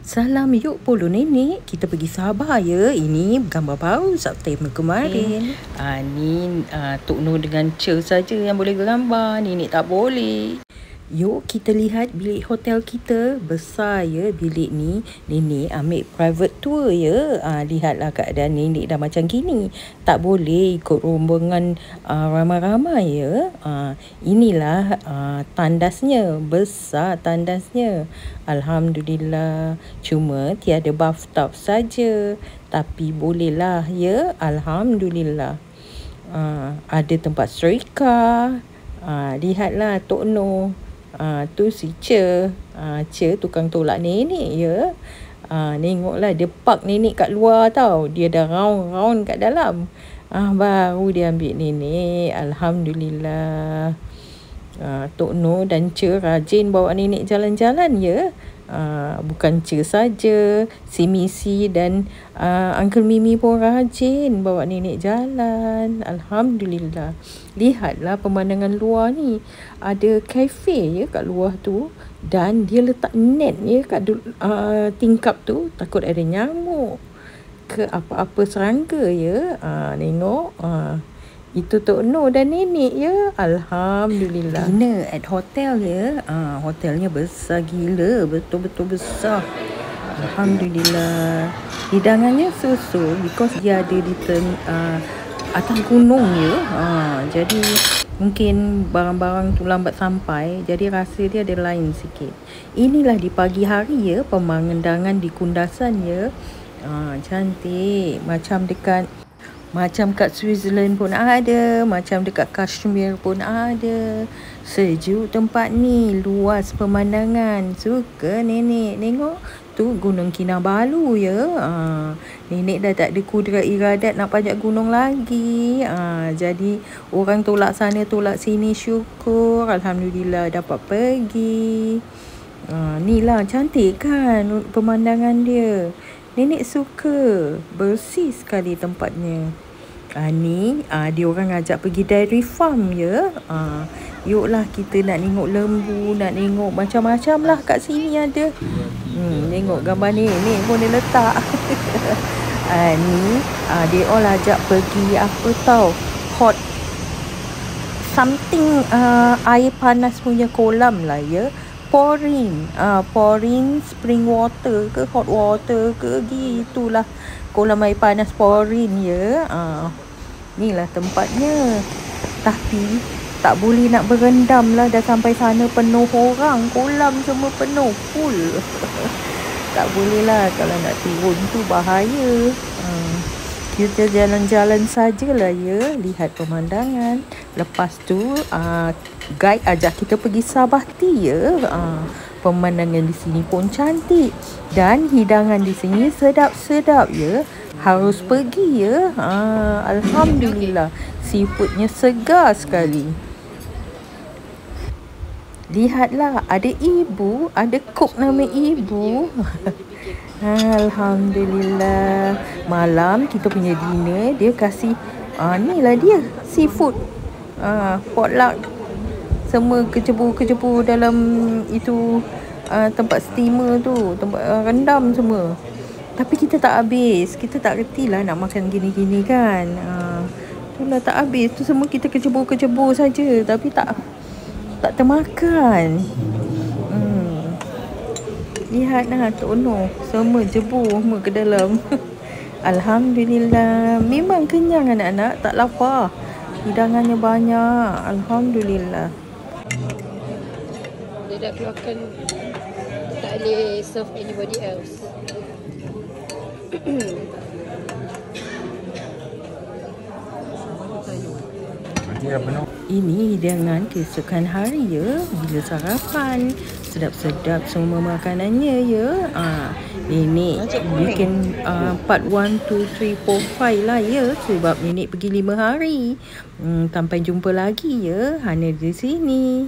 Salam yuk polo nenek, kita pergi Sabah ya. Ini gambar baru September kemarin. Ni Tok Nur dengan Che saja yang boleh gambar. Nenek tak boleh. Yuk kita lihat bilik hotel kita. Besar ya bilik ni. Nenek ambil private tour ya. Lihatlah keadaan nenek dah macam gini. Tak boleh ikut rombongan ramai-ramai ya. Inilah tandasnya. Besar tandasnya. Alhamdulillah. Cuma tiada bathtub saja. Tapi bolehlah ya. Alhamdulillah. Ada tempat serika. Lihatlah Tok Nur. Tu si Che. Che tukang tolak nenek ya. Tengoklah dia park nenek kat luar tau. Dia dah round-round kat dalam. Baru dia ambil nenek. Alhamdulillah. Tok Nur dan Che rajin bawa nenek jalan-jalan ya. Bukan Che saja, si Misi dan Uncle Mimi pun rajin bawa nenek jalan. Alhamdulillah. Lihatlah pemandangan luar ni. Ada kafe ya kat luar tu. Dan dia letak net ya kat tingkap tu. Takut ada nyamuk ke apa-apa serangga ya. Tengok. Itu Tok Nur dan nenek ya. Alhamdulillah. Dinner at hotel ya. Hotelnya besar gila. Betul-betul besar. Alhamdulillah. Hidangannya so-so. Because dia ada di atas gunung ya. Jadi mungkin barang-barang tu lambat sampai. Jadi rasa dia ada lain sikit. Inilah di pagi hari ya. Pemandangan di Kundasan ya. Cantik. Macam kat Switzerland pun ada. Macam dekat Kashmir pun ada. Sejuk tempat ni. Luas pemandangan. Suka nenek. Tengok. Tu Gunung Kinabalu ya. Nenek dah tak ada kudrat iradat nak panjat gunung lagi. Jadi orang tolak sana tolak sini. Syukur. Alhamdulillah dapat pergi. Ni lah cantik kan pemandangan dia. Nenek suka. Bersih sekali tempatnya. Ni dia orang ajak pergi dairy farm ya. Yuklah kita nak tengok lembu, nak tengok macam-macam lah kat sini ada. Tengok gambar ni pun dia letak. Ni dia all ajak pergi apa tau, hot something, air panas punya kolam lah ya. Pouring spring water ke hot water ke gitulah. Kolam air panas pouring ya. Inilah tempatnya. Tapi tak boleh nak berendam lah. Dah sampai sana penuh orang. Kolam semua penuh full. Tak boleh lah. Kalau nak turun tu bahaya. Kita jalan-jalan sajalah ya. Lihat pemandangan. Lepas tu guide ajak kita pergi Sabah Tea ya. Pemandangan di sini pun cantik. Dan hidangan di sini sedap-sedap ya. Harus pergi ya. Alhamdulillah. Seafoodnya segar sekali. Lihatlah. Ada ibu. Ada cook nama ibu. Alhamdulillah. Malam kita punya dinner. Dia kasih. Ni lah dia. Seafood. Potluck. Semua kecebu-kecebu dalam itu tempat steamer tu. Tempat rendam semua. Tapi kita tak habis. Kita tak reti lah nak makan gini-gini kan. Itulah tak habis. Tu semua kita kecebu-kecebu saja. Tapi tak termakan. Lihatlah Tok Nur. Semua jebu semua ke dalam. Alhamdulillah. Memang kenyang anak-anak. Tak lapar. Hidangannya banyak. Alhamdulillah. Dia dah keluarkan. Tak boleh serve anybody else. Ini hidangan keesokan hari ya. Bila sarapan. Sedap-sedap semua makanannya ya. Nenek bikin part 1, 2, 3, 4, 5 lah ya. Sebab nenek pergi 5 hari. Sampai jumpa lagi ya. Hanya di sini.